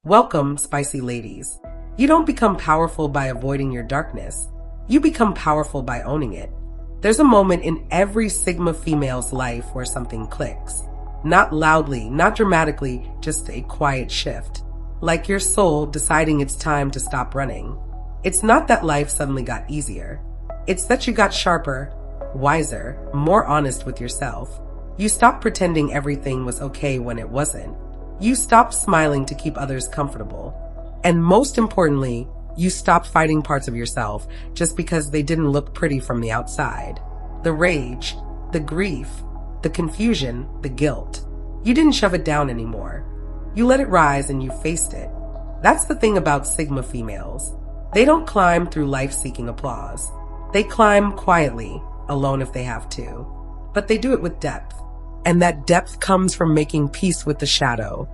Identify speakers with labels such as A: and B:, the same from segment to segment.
A: Welcome, spicy ladies. You don't become powerful by avoiding your darkness. You become powerful by owning it. There's a moment in every Sigma female's life where something clicks. Not loudly, not dramatically, just a quiet shift. Like your soul deciding it's time to stop running. It's not that life suddenly got easier. It's that you got sharper, wiser, more honest with yourself. You stopped pretending everything was okay when it wasn't. You stopped smiling to keep others comfortable. And most importantly, you stopped fighting parts of yourself just because they didn't look pretty from the outside. The rage, the grief, the confusion, the guilt. You didn't shove it down anymore. You let it rise and you faced it. That's the thing about Sigma females. They don't climb through life seeking applause. They climb quietly, alone if they have to. But they do it with depth. And that depth comes from making peace with the shadow,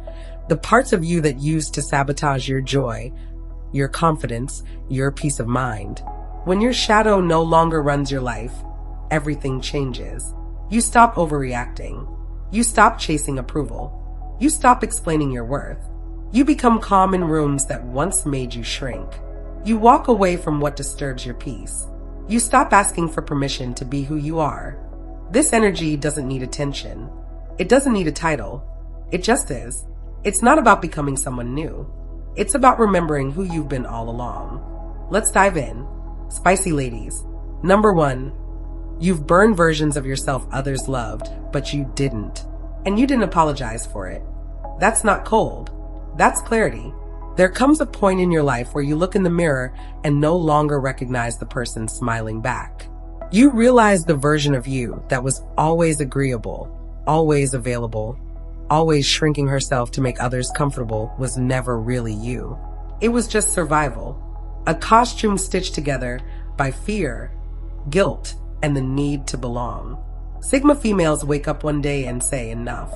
A: the parts of you that used to sabotage your joy, your confidence, your peace of mind. When your shadow no longer runs your life, everything changes. You stop overreacting. You stop chasing approval. You stop explaining your worth. You become calm in rooms that once made you shrink. You walk away from what disturbs your peace. You stop asking for permission to be who you are. This energy doesn't need attention. It doesn't need a title. It just is. It's not about becoming someone new. It's about remembering who you've been all along. Let's dive in. Spicy ladies. Number 1, you've burned versions of yourself others loved, but you didn't. And you didn't apologize for it. That's not cold. That's clarity. There comes a point in your life where you look in the mirror and no longer recognize the person smiling back. You realize the version of you that was always agreeable, always available, always shrinking herself to make others comfortable was never really you. It was just survival, a costume stitched together by fear, guilt, and the need to belong. Sigma females wake up one day and say enough.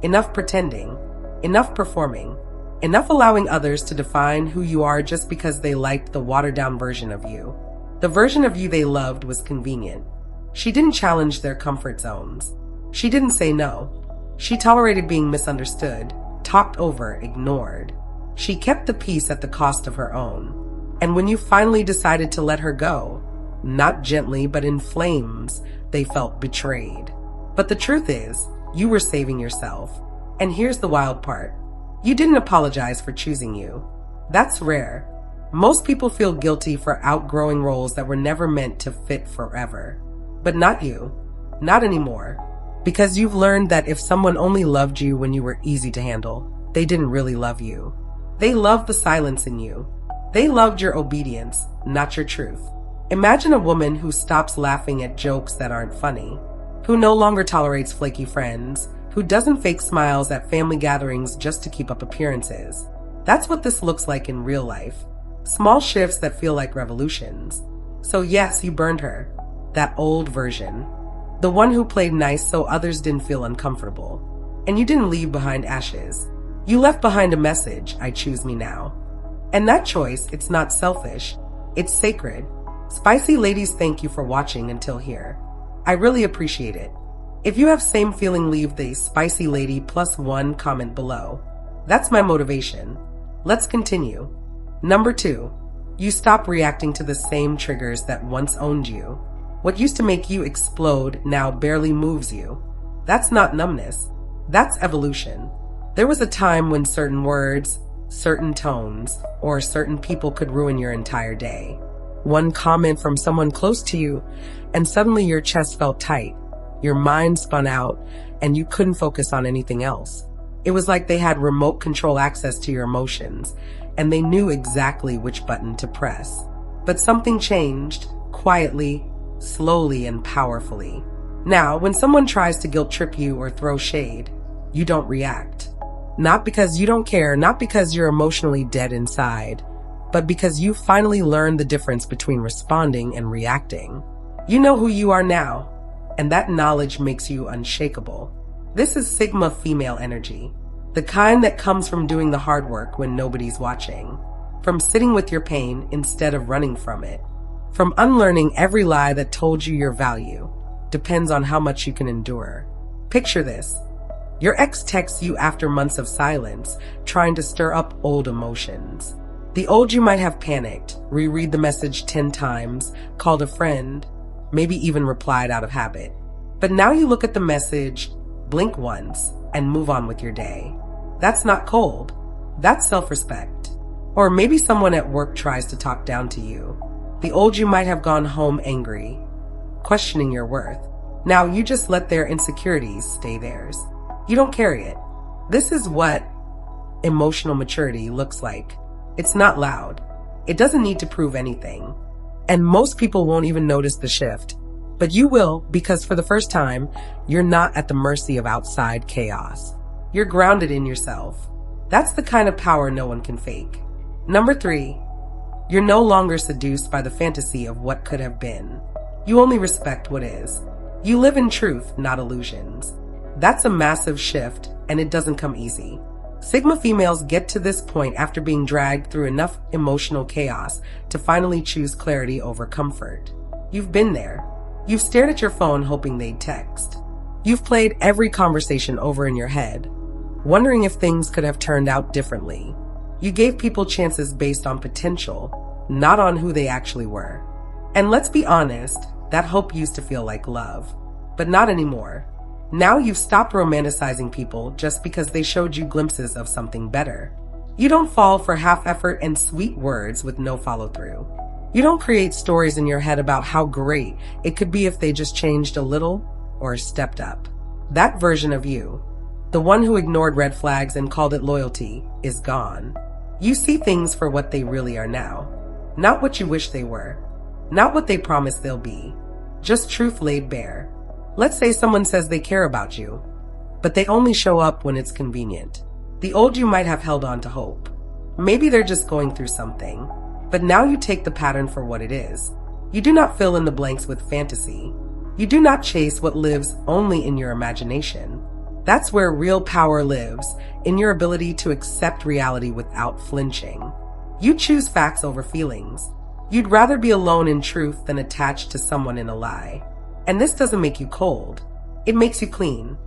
A: Enough pretending, enough performing, enough allowing others to define who you are just because they liked the watered-down version of you. The version of you they loved was convenient. She didn't challenge their comfort zones. She didn't say no. She tolerated being misunderstood, talked over, ignored. She kept the peace at the cost of her own. And when you finally decided to let her go, not gently but in flames, they felt betrayed. But the truth is, you were saving yourself. And here's the wild part. You didn't apologize for choosing you. That's rare. Most people feel guilty for outgrowing roles that were never meant to fit forever. But not you. Not anymore. Because you've learned that if someone only loved you when you were easy to handle, they didn't really love you. They loved the silence in you. They loved your obedience, not your truth. Imagine a woman who stops laughing at jokes that aren't funny, who no longer tolerates flaky friends, who doesn't fake smiles at family gatherings just to keep up appearances. That's what this looks like in real life. Small shifts that feel like revolutions. So yes, you burned her. That old version. The one who played nice so others didn't feel uncomfortable. And you didn't leave behind ashes. You left behind a message, I choose me now. And that choice, it's not selfish. It's sacred. Spicy ladies, thank you for watching until here. I really appreciate it. If you have same feeling, leave the spicy lady +1 comment below. That's my motivation. Let's continue. Number 2, you stop reacting to the same triggers that once owned you. What used to make you explode now barely moves you. That's not numbness. That's evolution. There was a time when certain words, certain tones, or certain people could ruin your entire day. One comment from someone close to you, and suddenly your chest felt tight, your mind spun out, and you couldn't focus on anything else. It was like they had remote control access to your emotions, and they knew exactly which button to press. But something changed, quietly, slowly, and powerfully. Now, when someone tries to guilt trip you or throw shade, you don't react. Not because you don't care, not because you're emotionally dead inside, but because you finally learned the difference between responding and reacting. You know who you are now, and that knowledge makes you unshakable. This is Sigma female energy. The kind that comes from doing the hard work when nobody's watching. From sitting with your pain instead of running from it. From unlearning every lie that told you your value depends on how much you can endure. Picture this. Your ex texts you after months of silence, trying to stir up old emotions. The old you might have panicked, reread the message 10 times, called a friend, maybe even replied out of habit. But now you look at the message, blink once, and move on with your day. That's not cold. That's self-respect. Or maybe someone at work tries to talk down to you. The old you might have gone home angry, questioning your worth. Now you just let their insecurities stay theirs. You don't carry it. This is what emotional maturity looks like. It's not loud. It doesn't need to prove anything. And most people won't even notice the shift. But you will, because for the first time, you're not at the mercy of outside chaos. You're grounded in yourself. That's the kind of power no one can fake. Number 3, you're no longer seduced by the fantasy of what could have been. You only respect what is. You live in truth, not illusions. That's a massive shift, and it doesn't come easy. Sigma females get to this point after being dragged through enough emotional chaos to finally choose clarity over comfort. You've been there. You've stared at your phone hoping they'd text. You've played every conversation over in your head, wondering if things could have turned out differently. You gave people chances based on potential, not on who they actually were. And let's be honest, that hope used to feel like love, but not anymore. Now you've stopped romanticizing people just because they showed you glimpses of something better. You don't fall for half effort and sweet words with no follow through. You don't create stories in your head about how great it could be if they just changed a little or stepped up. That version of you, the one who ignored red flags and called it loyalty, is gone. You see things for what they really are now. Not what you wish they were. Not what they promise they'll be. Just truth laid bare. Let's say someone says they care about you, but they only show up when it's convenient. The old you might have held on to hope. Maybe they're just going through something, but now you take the pattern for what it is. You do not fill in the blanks with fantasy. You do not chase what lives only in your imagination. That's where real power lives, in your ability to accept reality without flinching. You choose facts over feelings. You'd rather be alone in truth than attached to someone in a lie. And this doesn't make you cold. It makes you clean.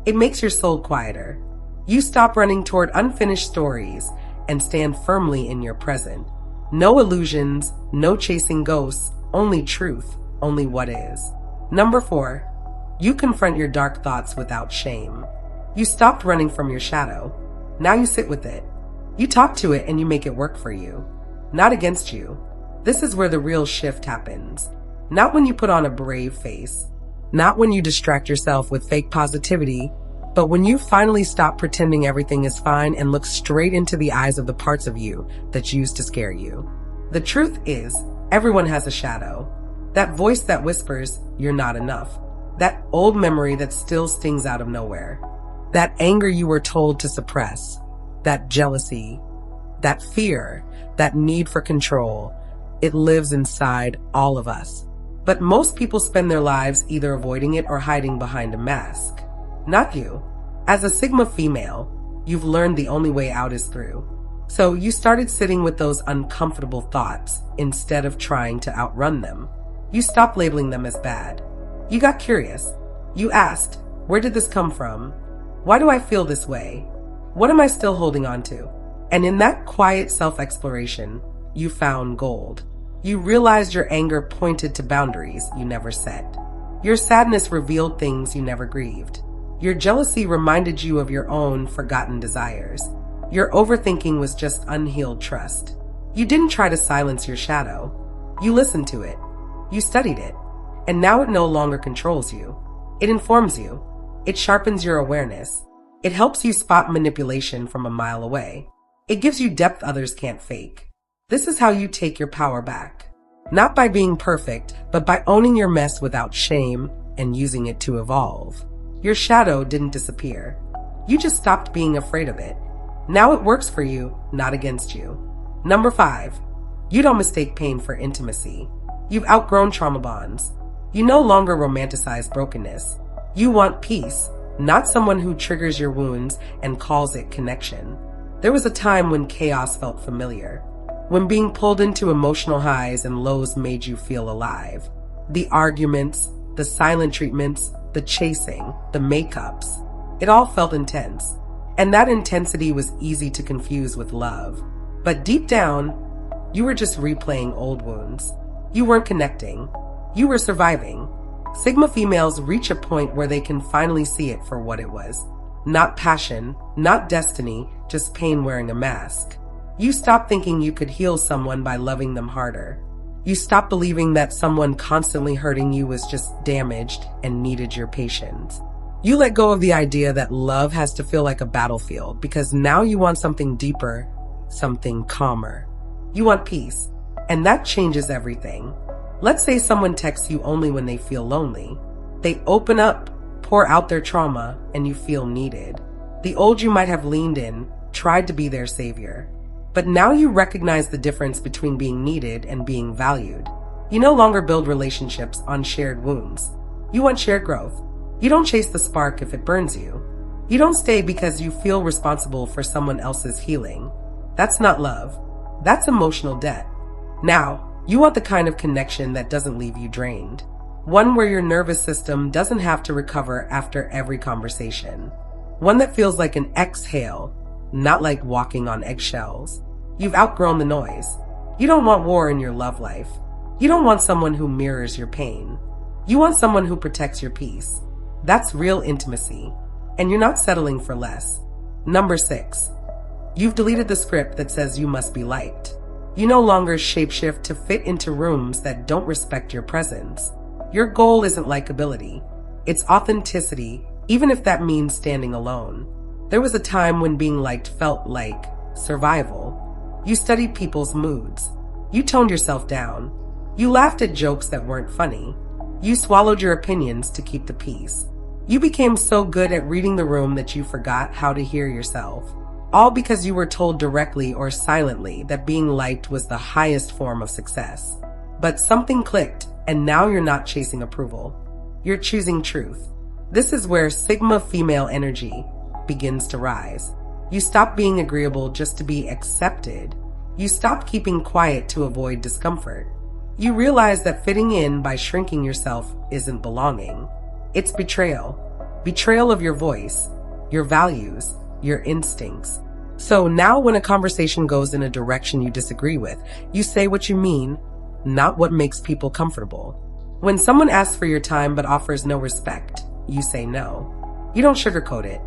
A: It makes your soul quieter. You stop running toward unfinished stories and stand firmly in your present. No illusions, no chasing ghosts, only truth, only what is. Number 4, you confront your dark thoughts without shame. You stopped running from your shadow. Now you sit with it. You talk to it and you make it work for you, not against you. This is where the real shift happens. Not when you put on a brave face, not when you distract yourself with fake positivity, but when you finally stop pretending everything is fine and look straight into the eyes of the parts of you that used to scare you. The truth is, everyone has a shadow. That voice that whispers, you're not enough. That old memory that still stings out of nowhere. That anger you were told to suppress. That jealousy. That fear. That need for control. It lives inside all of us. But most people spend their lives either avoiding it or hiding behind a mask. Not you. As a Sigma female, you've learned the only way out is through. So you started sitting with those uncomfortable thoughts instead of trying to outrun them. You stopped labeling them as bad. You got curious. You asked, where did this come from? Why do I feel this way? What am I still holding on to? And in that quiet self-exploration, you found gold. You realized your anger pointed to boundaries you never set. Your sadness revealed things you never grieved. Your jealousy reminded you of your own forgotten desires. Your overthinking was just unhealed trust. You didn't try to silence your shadow. You listened to it. You studied it. And now it no longer controls you. It informs you. It sharpens your awareness. It helps you spot manipulation from a mile away. It gives you depth others can't fake. This is how you take your power back. Not by being perfect, but by owning your mess without shame and using it to evolve. Your shadow didn't disappear. You just stopped being afraid of it. Now it works for you, not against you. Number 5, you don't mistake pain for intimacy. You've outgrown trauma bonds. You no longer romanticize brokenness. You want peace, not someone who triggers your wounds and calls it connection. There was a time when chaos felt familiar, when being pulled into emotional highs and lows made you feel alive. The arguments, the silent treatments, the chasing, the makeups. It all felt intense. And that intensity was easy to confuse with love. But deep down, you were just replaying old wounds. You weren't connecting. You were surviving. Sigma females reach a point where they can finally see it for what it was. Not passion, not destiny, just pain wearing a mask. You stop thinking you could heal someone by loving them harder. You stop believing that someone constantly hurting you was just damaged and needed your patience. You let go of the idea that love has to feel like a battlefield because now you want something deeper, something calmer. You want peace, and that changes everything. Let's say someone texts you only when they feel lonely. They open up, pour out their trauma, and you feel needed. The old you might have leaned in, tried to be their savior. But now you recognize the difference between being needed and being valued. You no longer build relationships on shared wounds. You want shared growth. You don't chase the spark if it burns you. You don't stay because you feel responsible for someone else's healing. That's not love. That's emotional debt. Now, you want the kind of connection that doesn't leave you drained. One where your nervous system doesn't have to recover after every conversation. One that feels like an exhale, not like walking on eggshells. You've outgrown the noise. You don't want war in your love life. You don't want someone who mirrors your pain. You want someone who protects your peace. That's real intimacy. And you're not settling for less. Number 6. You've deleted the script that says you must be liked. You no longer shapeshift to fit into rooms that don't respect your presence. Your goal isn't likability. It's authenticity, even if that means standing alone. There was a time when being liked felt like survival. You studied people's moods. You toned yourself down. You laughed at jokes that weren't funny. You swallowed your opinions to keep the peace. You became so good at reading the room that you forgot how to hear yourself. All because you were told directly or silently that being liked was the highest form of success. But something clicked, and now you're not chasing approval. You're choosing truth. This is where Sigma female energy begins to rise. You stop being agreeable just to be accepted. You stop keeping quiet to avoid discomfort. You realize that fitting in by shrinking yourself isn't belonging. It's betrayal. Betrayal of your voice, your values, your instincts. So now when a conversation goes in a direction you disagree with, you say what you mean, not what makes people comfortable. When someone asks for your time but offers no respect, you say no. You don't sugarcoat it.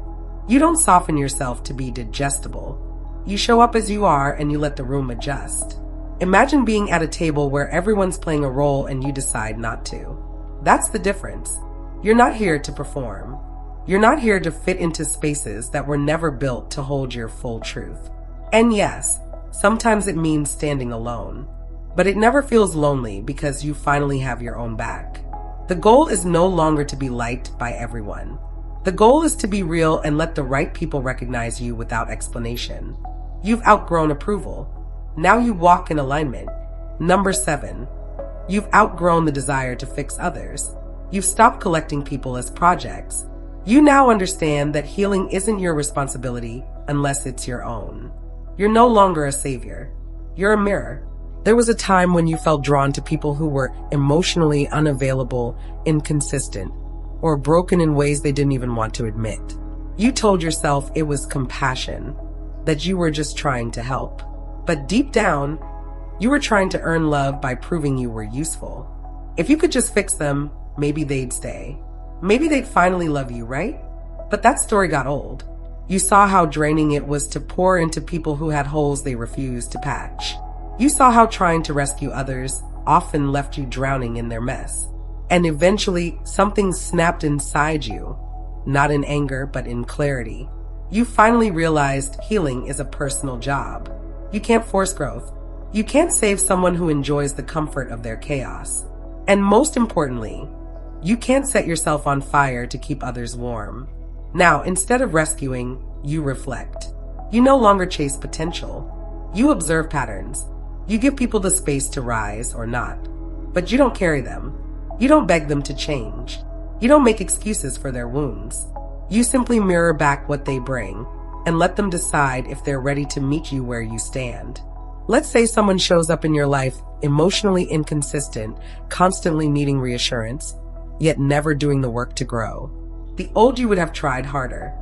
A: You don't soften yourself to be digestible. You show up as you are and you let the room adjust. Imagine being at a table where everyone's playing a role and you decide not to. That's the difference. You're not here to perform. You're not here to fit into spaces that were never built to hold your full truth. And yes, sometimes it means standing alone. But it never feels lonely because you finally have your own back. The goal is no longer to be liked by everyone. The goal is to be real and let the right people recognize you without explanation. You've outgrown approval. Now you walk in alignment. Number 7. You've outgrown the desire to fix others. You've stopped collecting people as projects. You now understand that healing isn't your responsibility unless it's your own. You're no longer a savior. You're a mirror. There was a time when you felt drawn to people who were emotionally unavailable, inconsistent, or broken in ways they didn't even want to admit. You told yourself it was compassion, that you were just trying to help. But deep down, you were trying to earn love by proving you were useful. If you could just fix them, maybe they'd stay. Maybe they'd finally love you, right? But that story got old. You saw how draining it was to pour into people who had holes they refused to patch. You saw how trying to rescue others often left you drowning in their mess. And eventually, something snapped inside you, not in anger, but in clarity. You finally realized healing is a personal job. You can't force growth. You can't save someone who enjoys the comfort of their chaos. And most importantly, you can't set yourself on fire to keep others warm. Now, instead of rescuing, you reflect. You no longer chase potential. You observe patterns. You give people the space to rise or not. But you don't carry them. You don't beg them to change. You don't make excuses for their wounds. You simply mirror back what they bring and let them decide if they're ready to meet you where you stand. Let's say someone shows up in your life emotionally inconsistent, constantly needing reassurance, yet never doing the work to grow. The old you would have tried harder.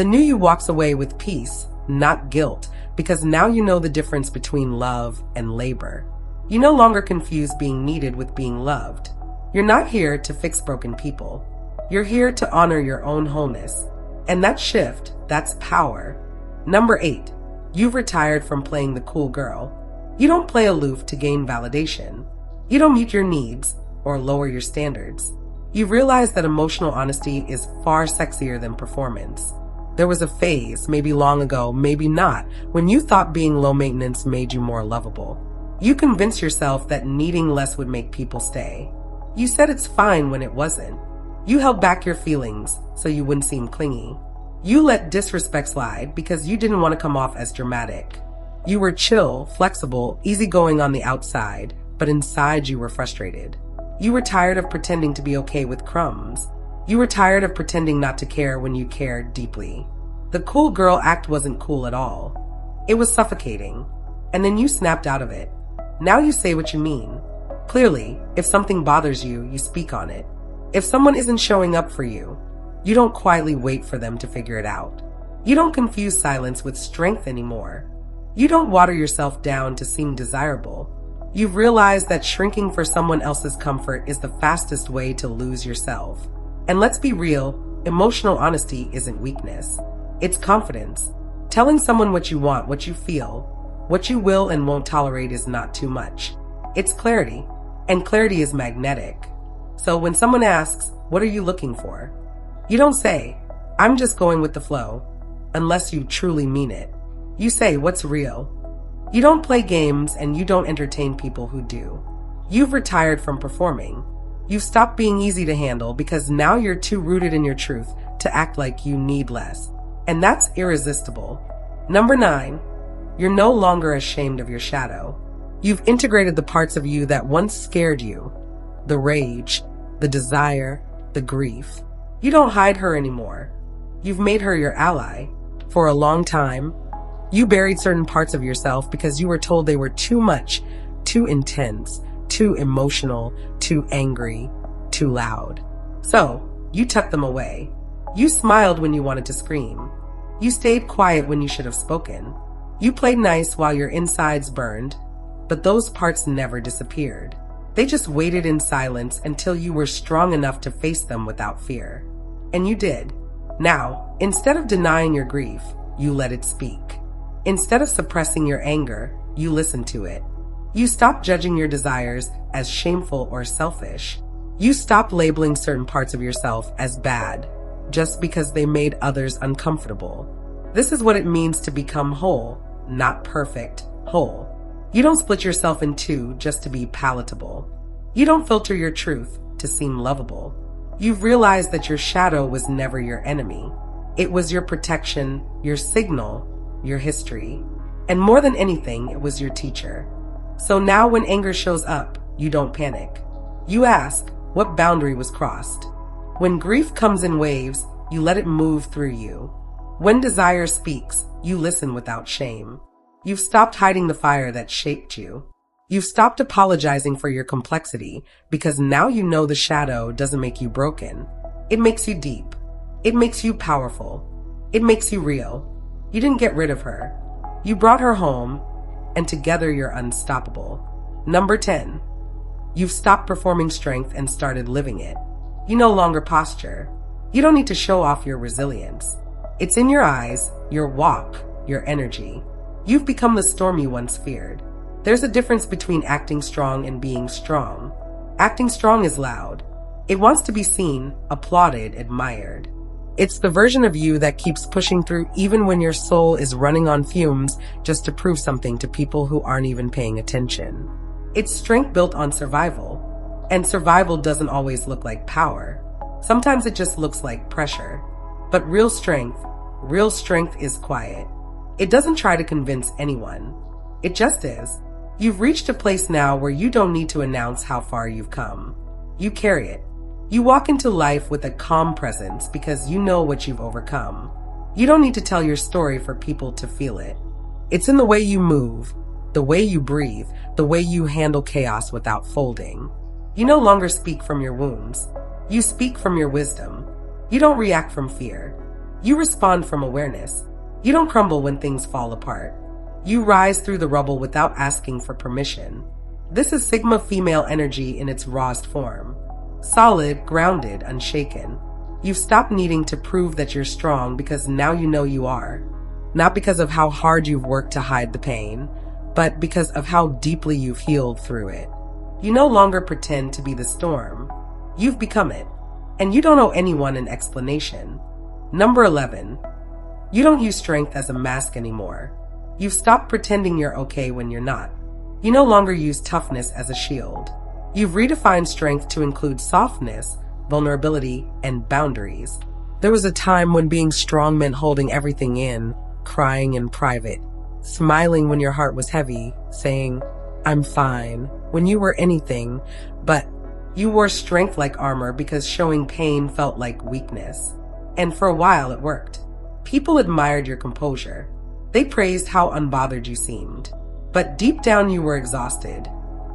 A: The new you walks away with peace, not guilt, because now you know the difference between love and labor. You no longer confuse being needed with being loved. You're not here to fix broken people. You're here to honor your own wholeness. And that shift, that's power. Number 8, you've retired from playing the cool girl. You don't play aloof to gain validation. You don't meet your needs or lower your standards. You realize that emotional honesty is far sexier than performance. There was a phase, maybe long ago, maybe not, when you thought being low maintenance made you more lovable. You convinced yourself that needing less would make people stay. You said it's fine when it wasn't. You held back your feelings so you wouldn't seem clingy. You let disrespect slide because you didn't want to come off as dramatic. You were chill, flexible, easygoing on the outside, but inside you were frustrated. You were tired of pretending to be okay with crumbs. You were tired of pretending not to care when you cared deeply. The cool girl act wasn't cool at all. It was suffocating. And then you snapped out of it. Now you say what you mean. Clearly, if something bothers you, you speak on it. If someone isn't showing up for you, you don't quietly wait for them to figure it out. You don't confuse silence with strength anymore. You don't water yourself down to seem desirable. You've realized that shrinking for someone else's comfort is the fastest way to lose yourself. And let's be real, emotional honesty isn't weakness. It's confidence. Telling someone what you want, what you feel, what you will and won't tolerate is not too much. It's clarity, and clarity is magnetic. So when someone asks, what are you looking for? You don't say, I'm just going with the flow, unless you truly mean it. You say, what's real? You don't play games and you don't entertain people who do. You've retired from performing. You've stopped being easy to handle because now you're too rooted in your truth to act like you need less. And that's irresistible. Number 9, you're no longer ashamed of your shadow. You've integrated the parts of you that once scared you. The rage, the desire, the grief. You don't hide her anymore. You've made her your ally. For a long time, you buried certain parts of yourself because you were told they were too much, too intense, too emotional, too angry, too loud. So, you tucked them away. You smiled when you wanted to scream. You stayed quiet when you should have spoken. You played nice while your insides burned, but those parts never disappeared. They just waited in silence until you were strong enough to face them without fear. And you did. Now, instead of denying your grief, you let it speak. Instead of suppressing your anger, you listened to it. You stopped judging your desires as shameful or selfish. You stopped labeling certain parts of yourself as bad just because they made others uncomfortable. This is what it means to become whole, not perfect, whole. You don't split yourself in two just to be palatable. You don't filter your truth to seem lovable. You've realized that your shadow was never your enemy. It was your protection, your signal, your history. And more than anything, it was your teacher. So now when anger shows up, you don't panic. You ask, what boundary was crossed? When grief comes in waves, you let it move through you. When desire speaks, you listen without shame. You've stopped hiding the fire that shaped you. You've stopped apologizing for your complexity because now you know the shadow doesn't make you broken. It makes you deep. It makes you powerful. It makes you real. You didn't get rid of her. You brought her home, and together you're unstoppable. Number 10. You've stopped performing strength and started living it. You no longer posture. You don't need to show off your resilience. It's in your eyes, your walk, your energy. You've become the storm you once feared. There's a difference between acting strong and being strong. Acting strong is loud. It wants to be seen, applauded, admired. It's the version of you that keeps pushing through even when your soul is running on fumes just to prove something to people who aren't even paying attention. It's strength built on survival. And survival doesn't always look like power. Sometimes it just looks like pressure. But real strength is quiet. It doesn't try to convince anyone. It just is. You've reached a place now where you don't need to announce how far you've come. You carry it. You walk into life with a calm presence because you know what you've overcome. You don't need to tell your story for people to feel it. It's in the way you move, the way you breathe, the way you handle chaos without folding. You no longer speak from your wounds. You speak from your wisdom. You don't react from fear. You respond from awareness. You don't crumble when things fall apart. You rise through the rubble without asking for permission. This is Sigma female energy in its rawest form. Solid, grounded, unshaken. You've stopped needing to prove that you're strong because now you know you are. Not because of how hard you've worked to hide the pain, but because of how deeply you've healed through it. You no longer pretend to be the storm. You've become it. And you don't owe anyone an explanation. Number 11. You don't use strength as a mask anymore. You've stopped pretending you're okay when you're not. You no longer use toughness as a shield. You've redefined strength to include softness, vulnerability, and boundaries. There was a time when being strong meant holding everything in, crying in private, smiling when your heart was heavy, saying, "I'm fine," when you were anything, but you wore strength like armor because showing pain felt like weakness. And for a while it worked. People admired your composure. They praised how unbothered you seemed. But deep down you were exhausted,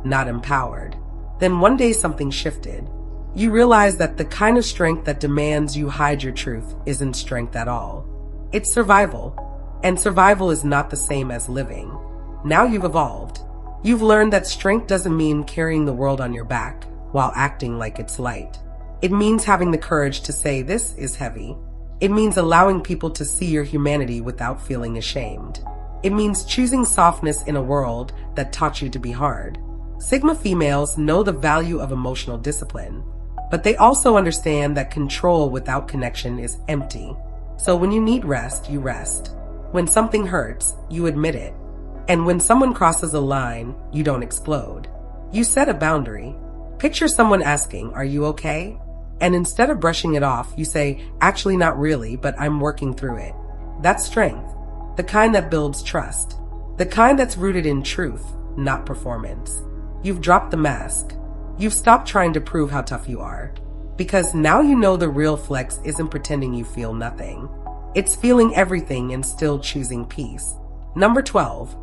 A: not empowered. Then one day something shifted. You realized that the kind of strength that demands you hide your truth isn't strength at all. It's survival. And survival is not the same as living. Now you've evolved. You've learned that strength doesn't mean carrying the world on your back while acting like it's light. It means having the courage to say, "This is heavy." It means allowing people to see your humanity without feeling ashamed. It means choosing softness in a world that taught you to be hard. Sigma females know the value of emotional discipline, but they also understand that control without connection is empty. So when you need rest, you rest. When something hurts, you admit it. And when someone crosses a line, you don't explode. You set a boundary. Picture someone asking, "Are you okay?" And instead of brushing it off, you say, "Actually, not really, but I'm working through it." That's strength. The kind that builds trust. The kind that's rooted in truth, not performance. You've dropped the mask. You've stopped trying to prove how tough you are. Because now you know the real flex isn't pretending you feel nothing. It's feeling everything and still choosing peace. Number 12.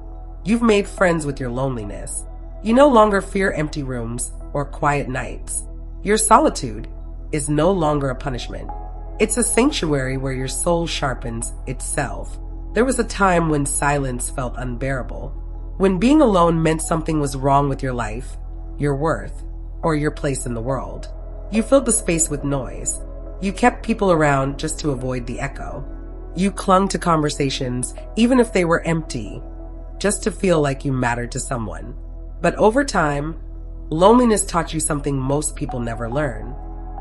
A: You've made friends with your loneliness. You no longer fear empty rooms or quiet nights. Your solitude is no longer a punishment. It's a sanctuary where your soul sharpens itself. There was a time when silence felt unbearable, when being alone meant something was wrong with your life, your worth, or your place in the world. You filled the space with noise. You kept people around just to avoid the echo. You clung to conversations, even if they were empty, just to feel like you mattered to someone. But over time, loneliness taught you something most people never learn.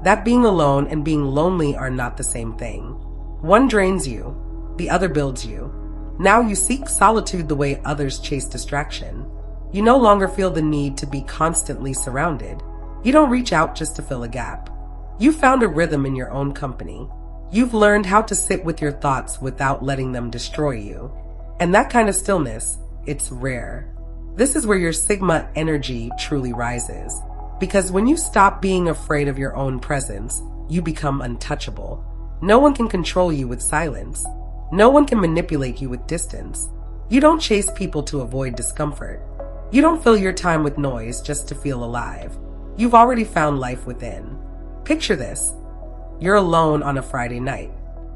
A: That being alone and being lonely are not the same thing. One drains you, the other builds you. Now you seek solitude the way others chase distraction. You no longer feel the need to be constantly surrounded. You don't reach out just to fill a gap. You found a rhythm in your own company. You've learned how to sit with your thoughts without letting them destroy you. And that kind of stillness, it's rare. This is where your Sigma energy truly rises. Because when you stop being afraid of your own presence, you become untouchable. No one can control you with silence. No one can manipulate you with distance. You don't chase people to avoid discomfort. You don't fill your time with noise just to feel alive. You've already found life within. Picture this. You're alone on a Friday night.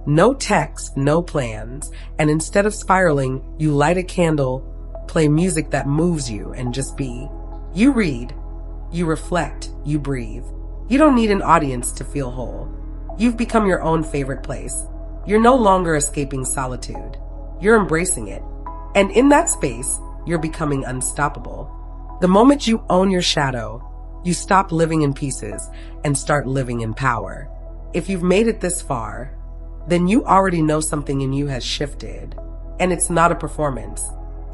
A: No text, no plans, and instead of spiraling, you light a candle, play music that moves you, and just be. You read. You reflect, you breathe. You don't need an audience to feel whole. You've become your own favorite place. You're no longer escaping solitude. You're embracing it. And in that space, you're becoming unstoppable. The moment you own your shadow, you stop living in pieces and start living in power. If you've made it this far, then you already know something in you has shifted. And it's not a performance.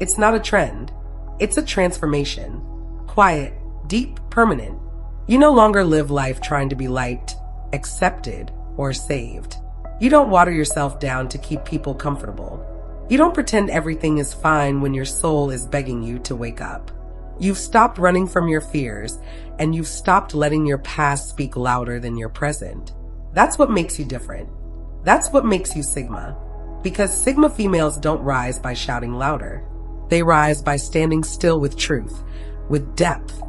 A: It's not a trend. It's a transformation. Quiet, deep, permanent. You no longer live life trying to be liked, accepted, or saved. You don't water yourself down to keep people comfortable. You don't pretend everything is fine when your soul is begging you to wake up. You've stopped running from your fears, and you've stopped letting your past speak louder than your present. That's what makes you different. That's what makes you Sigma. Because Sigma females don't rise by shouting louder. They rise by standing still with truth, with depth,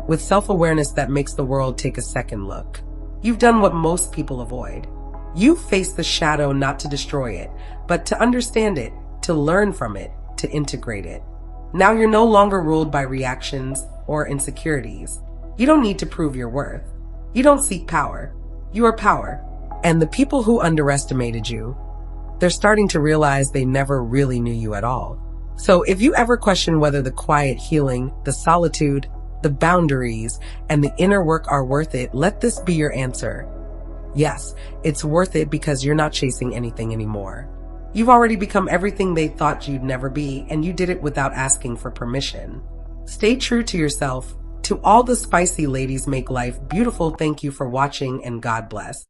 A: with self-awareness that makes the world take a second look. You've done what most people avoid. You face the shadow not to destroy it, but to understand it, to learn from it, to integrate it. Now you're no longer ruled by reactions or insecurities. You don't need to prove your worth. You don't seek power. You are power. And the people who underestimated you, they're starting to realize they never really knew you at all. So if you ever question whether the quiet healing, the solitude, the boundaries, and the inner work are worth it, let this be your answer. Yes, it's worth it because you're not chasing anything anymore. You've already become everything they thought you'd never be, and you did it without asking for permission. Stay true to yourself. To all the spicy ladies make life beautiful, thank you for watching and God bless.